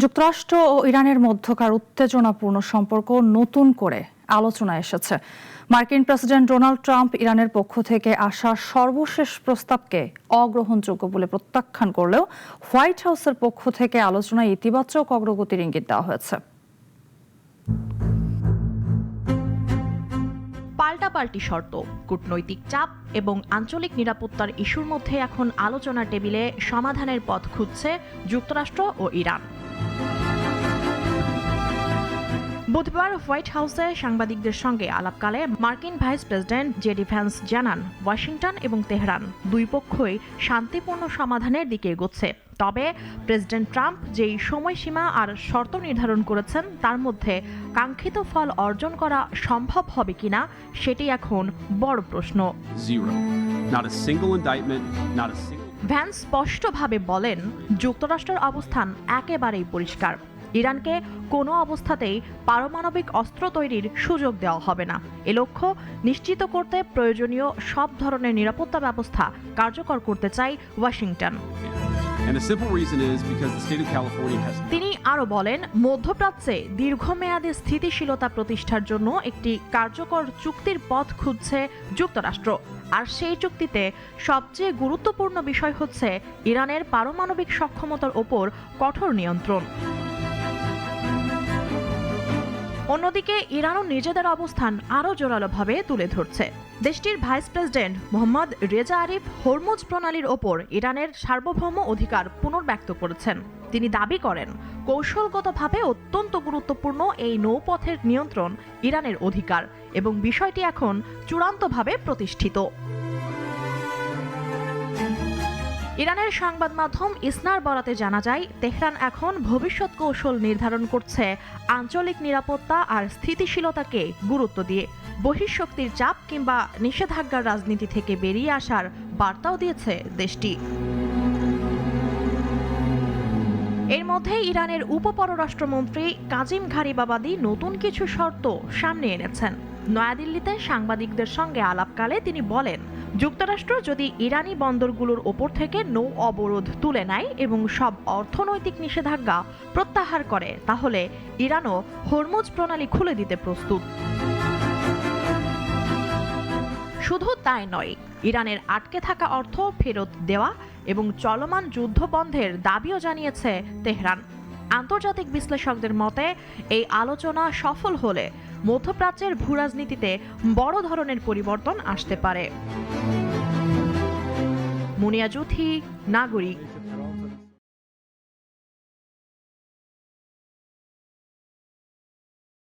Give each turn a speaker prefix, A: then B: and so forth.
A: যুক্তরাষ্ট্র ও ইরানের মধ্যকার উত্তেজনাপূর্ণ সম্পর্ক নতুন করে আলোচনায় এসেছে। মার্কিন প্রেসিডেন্ট ডোনাল্ড ট্রাম্প ইরানের পক্ষ থেকে আসা সর্বশেষ প্রস্তাবকে অগ্রহণযোগ্য বলে প্রত্যাখ্যান করলেও হোয়াইট হাউসের পক্ষ থেকে আলোচনায় ইতিবাচক অগ্রগতির ইঙ্গিত দেওয়া হয়েছে।
B: পাল্টাপাল্টি শর্ত, কূটনৈতিক চাপ এবং আঞ্চলিক নিরাপত্তার ইস্যুর মধ্যে এখন আলোচনার টেবিলে সমাধানের পথ খুঁজছে যুক্তরাষ্ট্র ও ইরান। বুধবার হোয়াইট হাউসে সাংবাদিকদের সঙ্গে আলাপকালে মার্কিন ভাইস প্রেসিডেন্ট জেডি ভ্যান্স জানান, ওয়াশিংটন এবং তেহরান দুই পক্ষই শান্তিপূর্ণ সমাধানের দিকে এগোচ্ছে। তবে প্রেসিডেন্ট ট্রাম্প যেই সময়সীমা আর শর্ত নির্ধারণ করেছেন তার মধ্যে কাঙ্ক্ষিত ফল অর্জন করা সম্ভব হবে কিনা সেটি এখন বড় প্রশ্ন। ভ্যান্স স্পষ্টভাবে বলেন, যুক্তরাষ্ট্রের অবস্থান একেবারেই পরিষ্কার। ইরানকে কোনো অবস্থাতেই পারমাণবিক অস্ত্র তৈরির সুযোগ দেওয়া হবে না। এ লক্ষ্য নিশ্চিত করতে প্রয়োজনীয় সব ধরনের নিরাপত্তা ব্যবস্থা কার্যকর করতে চাই ওয়াশিংটন। তিনি আরও বলেন, মধ্যপ্রাচ্যে দীর্ঘমেয়াদী স্থিতিশীলতা প্রতিষ্ঠার জন্য একটি কার্যকর চুক্তির পথ খুঁজছে যুক্তরাষ্ট্র। আর সেই চুক্তিতে সবচেয়ে গুরুত্বপূর্ণ বিষয় হচ্ছে ইরানের পারমাণবিক সক্ষমতার ওপর কঠোর নিয়ন্ত্রণ। অন্যদিকে ইরানও নিজেদের অবস্থান আরও জোরালোভাবে তুলে ধরছে। দেশটির vice president Mohammad Reza Arif Hormuz প্রণালীর ওপর ইরানের সার্বভৌম অধিকার পুনর্ব্যক্ত করেছেন। তিনি দাবি করেন, কৌশলগতভাবে অত্যন্ত গুরুত্বপূর্ণ এই নৌপথের নিয়ন্ত্রণ ইরানের অধিকার এবং বিষয়টি এখন চূড়ান্তভাবে প্রতিষ্ঠিত। ইরানের সংবাদ মাধ্যম ইসনার বরাতে জানা যায়, তেহরান এখন ভবিষ্যৎ কৌশল নির্ধারণ করছে আঞ্চলিক নিরাপত্তা আর স্থিতিশীলতাকে গুরুত্ব দিয়ে। বহিঃশক্তির চাপ কিংবা নিষেধাজ্ঞার রাজনীতি থেকে বেরিয়ে আসার বার্তাও দিয়েছে দেশটি। এর মধ্যে ইরানের উপপররাষ্ট্রমন্ত্রী কাজিম ঘারিবাবাদি নতুন কিছু শর্ত সামনে এনেছেন। নয়াদিল্লিতে সাংবাদিকদের সঙ্গে আলাপকালে তিনি বলেন, যুক্তরাষ্ট্র যদি ইরানি বন্দরগুলোর ওপর থেকে নৌ অবরোধ তুলে নেয় এবং সব অর্থনৈতিক নিষেধাজ্ঞা প্রত্যাহার করে, তাহলে ইরানও হরমুজ প্রণালী খুলে দিতে প্রস্তুত। শুধু তাই নয়, ইরানের আটকে থাকা অর্থ ফেরত দেওয়া এবং চলমান যুদ্ধ বন্ধের দাবিও জানিয়েছে তেহরান। আন্তর্জাতিক বিশ্লেষকদের মতে, এই আলোচনা সফল হলে মধ্যপ্রাচ্যের ভূরাজনীতিতে বড় ধরনের পরিবর্তন আসতে পারে। মুনিয়া জুথি, নাগরিক।